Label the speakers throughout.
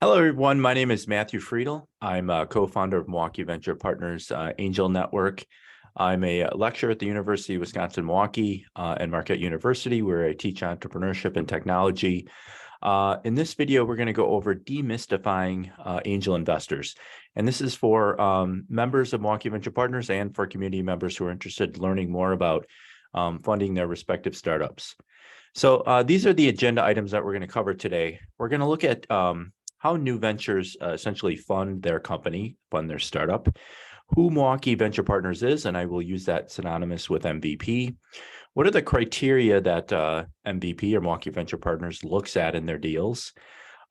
Speaker 1: Hello, everyone. My name is Matthew Friedel. I'm a co-founder of Milwaukee Venture Partners Angel Network. I'm a lecturer at the University of Wisconsin-Milwaukee and Marquette University, where I teach entrepreneurship and technology. In this video, we're going to go over demystifying angel investors. And this is for members of Milwaukee Venture Partners and for community members who are interested in learning more about funding their respective startups. So these are the agenda items that we're going to cover today. We're going to look at how new ventures essentially fund their company, fund their startup, who Milwaukee Venture Partners is, and I will use that synonymous with MVP. What are the criteria that MVP or Milwaukee Venture Partners looks at in their deals?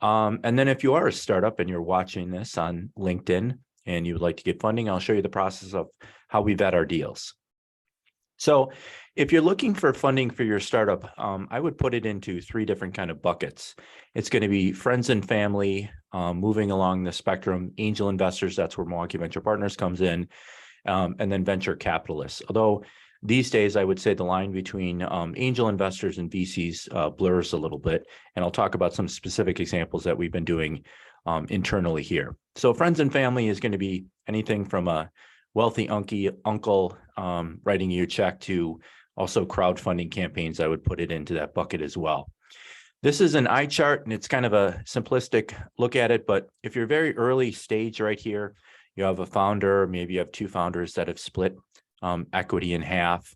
Speaker 1: And then if you are a startup and you're watching this on LinkedIn and you would like to get funding, I'll show you the process of how we vet our deals. So if you're looking for funding for your startup, I would put it into three different kind of buckets. It's going to be friends and family, moving along the spectrum, angel investors, that's where Milwaukee Venture Partners comes in, and then venture capitalists. Although these days, I would say the line between angel investors and VCs blurs a little bit, and I'll talk about some specific examples that we've been doing internally here. So friends and family is going to be anything from a wealthy uncle writing you a check to also crowdfunding campaigns. I would put it into that bucket as well. This is an eye chart, and it's kind of a simplistic look at it, but if you're very early stage right here, you have a founder, maybe you have two founders that have split equity in half.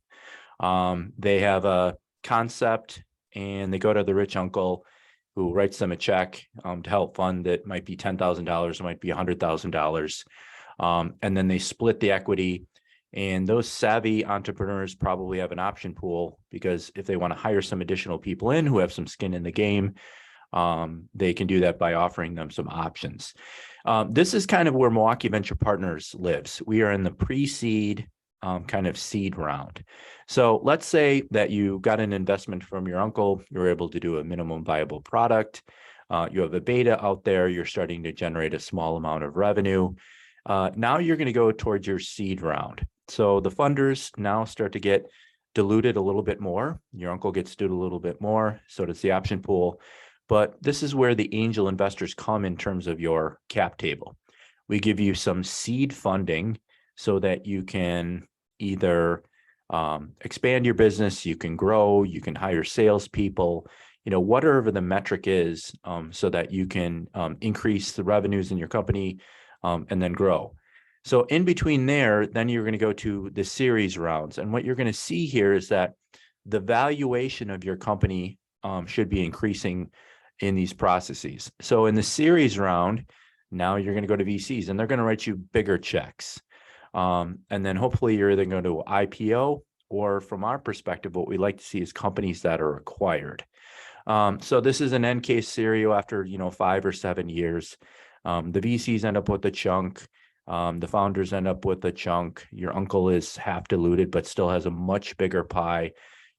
Speaker 1: They have a concept and they go to the rich uncle who writes them a check to help fund it. Might be $10,000, it might be $100,000. And then they split the equity, and those savvy entrepreneurs probably have an option pool, because if they want to hire some additional people in who have some skin in the game, they can do that by offering them some options. This is kind of where Milwaukee Venture Partners lives. We are in the pre-seed kind of seed round. So let's say that you got an investment from your uncle, you're able to do a minimum viable product, you have a beta out there, you're starting to generate a small amount of revenue. Now you're going to go towards your seed round. So the funders now start to get diluted a little bit more. Your uncle gets diluted a little bit more, so does the option pool. But this is where the angel investors come in terms of your cap table. We give you some seed funding so that you can either expand your business, you can grow, you can hire salespeople, whatever the metric is, so that you can increase the revenues in your company and then grow. So in between there, then you're going to go to the series rounds. And what you're going to see here is that the valuation of your company should be increasing in these processes. So in the series round, now you're going to go to VCs and they're going to write you bigger checks. And then hopefully you're either going to IPO, or from our perspective, what we like to see is companies that are acquired. So this is an end case scenario after 5 or 7 years. The VCs end up with a chunk. The founders end up with a chunk. Your uncle is half diluted, but still has a much bigger pie.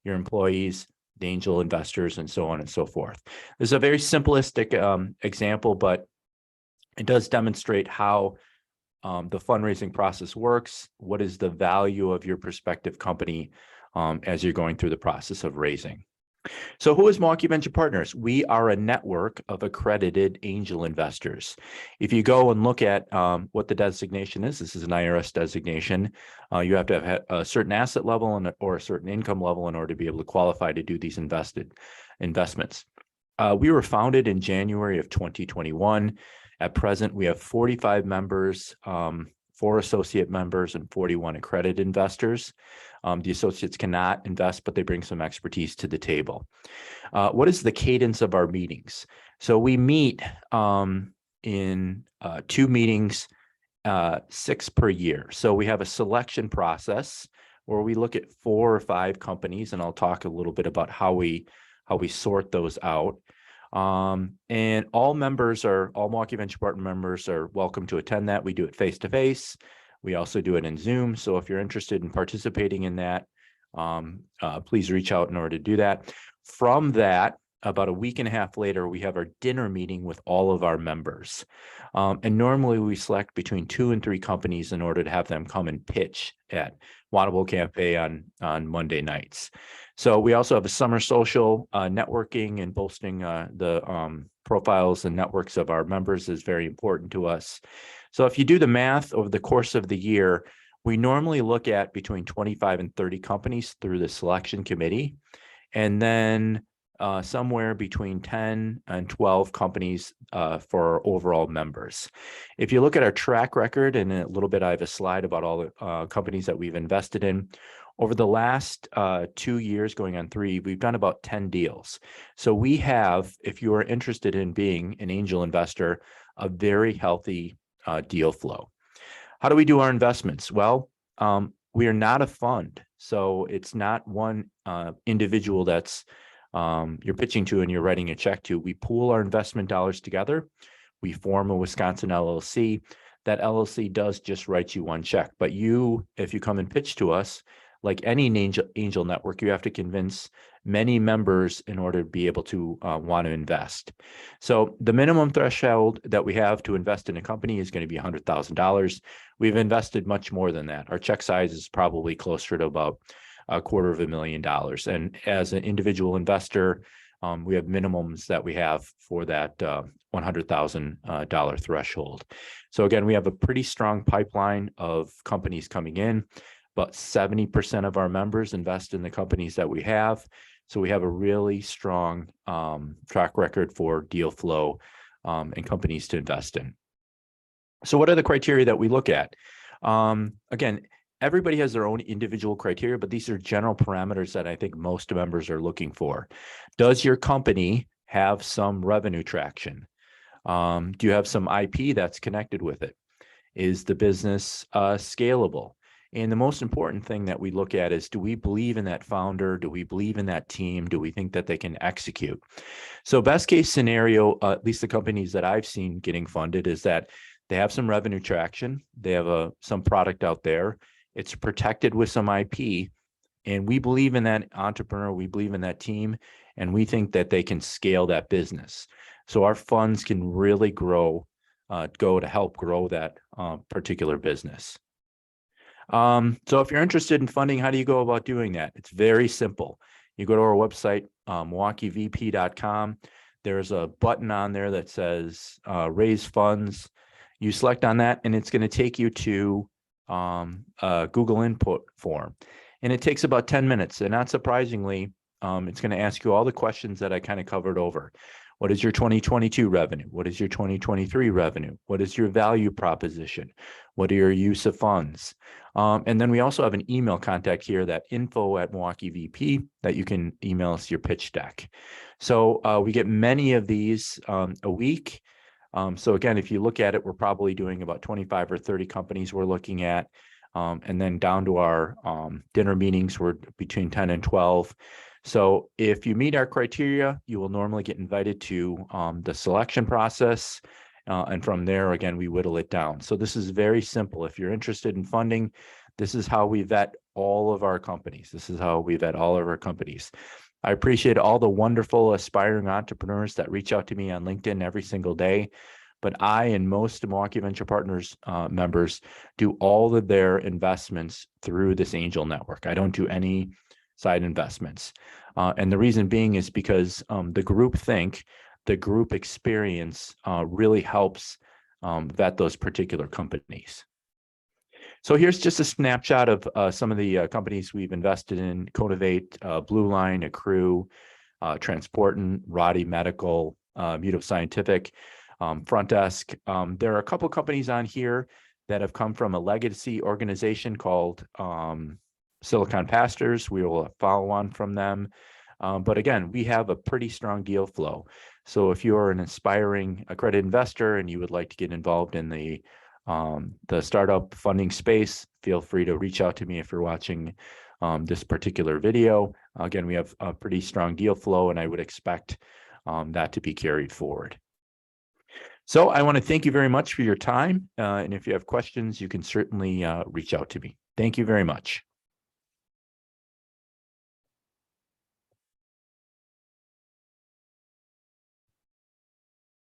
Speaker 1: Your employees, the angel investors, and so on and so forth. This is a very simplistic example, but it does demonstrate how the fundraising process works. What is the value of your prospective company as you're going through the process of raising? So who is Milwaukee Venture Partners? We are a network of accredited angel investors. If you go and look at what the designation is, this is an IRS designation. You have to have a certain asset level or a certain income level in order to be able to qualify to do these investments. We were founded in January of 2021. At present, we have 45 members, 4 associate members, and 41 accredited investors. The associates cannot invest, but they bring some expertise to the table. What is the cadence of our meetings? So we meet in 2 meetings, 6 per year. So we have a selection process where we look at 4 or 5 companies, and I'll talk a little bit about how we sort those out. And all Milwaukee Venture Partner members are welcome to attend that. We do it face-to-face. We also do it in Zoom. So if you're interested in participating in that, please reach out in order to do that. From that, about a week and a half later, we have our dinner meeting with all of our members. And normally we select between 2 and 3 companies in order to have them come and pitch at Wannable Cafe on Monday nights. So we also have a summer social networking and boasting the profiles and networks of our members is very important to us. So if you do the math over the course of the year, we normally look at between 25 and 30 companies through the selection committee, and then somewhere between 10 and 12 companies for overall members. If you look at our track record, and in a little bit, I have a slide about all the companies that we've invested in. Over the last 2 years, going on 3, we've done about 10 deals. So we have, if you are interested in being an angel investor, a very healthy deal flow. How do we do our investments? Well, we are not a fund. So it's not one individual that's you're pitching to and you're writing a check to. We pool our investment dollars together. We form a Wisconsin LLC. That LLC does just write you one check. But you, if you come and pitch to us, like any angel network, you have to convince many members in order to be able to want to invest. So the minimum threshold that we have to invest in a company is going to be $100,000. We've invested much more than that. Our check size is probably closer to about $250,000. And as an individual investor, we have minimums that we have for that $100,000 threshold. So again, we have a pretty strong pipeline of companies coming in. About 70% of our members invest in the companies that we have. So we have a really strong track record for deal flow and companies to invest in. So what are the criteria that we look at? Again, everybody has their own individual criteria, but these are general parameters that I think most members are looking for. Does your company have some revenue traction? Do you have some IP that's connected with it? Is the business scalable? And the most important thing that we look at is, do we believe in that founder? Do we believe in that team? Do we think that they can execute? So best case scenario, at least the companies that I've seen getting funded, is that they have some revenue traction. They have some product out there. It's protected with some IP. And we believe in that entrepreneur. We believe in that team. And we think that they can scale that business. So our funds can really go to help grow that particular business. So if you're interested in funding, how do you go about doing that? It's very simple. You go to our website, MilwaukeeVP.com. There's a button on there that says raise funds. You select on that, and it's going to take you to a Google input form. And it takes about 10 minutes. And not surprisingly, it's going to ask you all the questions that I kind of covered over. What is your 2022 revenue? What is your 2023 revenue? What is your value proposition? What are your use of funds? And then we also have an email contact here, that info@MilwaukeeVP, that you can email us your pitch deck. So we get many of these a week. So again, if you look at it, we're probably doing about 25 or 30 companies we're looking at. And then down to our dinner meetings, we're between 10 and 12. So if you meet our criteria, you will normally get invited to the selection process. And from there, again, we whittle it down. So this is very simple. If you're interested in funding, this is how we vet all of our companies. I appreciate all the wonderful aspiring entrepreneurs that reach out to me on LinkedIn every single day. But I and most Milwaukee Venture Partners members do all of their investments through this angel network. I don't do any side investments. And the reason being is because the group think, the group experience really helps vet those particular companies. So here's just a snapshot of some of the companies we've invested in: Conovate, Blue Line, Accrue, Transportant, Roddy Medical, Muto Scientific, Front Desk. There are a couple companies on here that have come from a legacy organization called Silicon Pastors. We will follow on from them. But again, we have a pretty strong deal flow. So if you're an aspiring accredited investor and you would like to get involved in the startup funding space, feel free to reach out to me if you're watching this particular video. Again, we have a pretty strong deal flow, and I would expect that to be carried forward. So I want to thank you very much for your time. And if you have questions, you can certainly reach out to me. Thank you very much.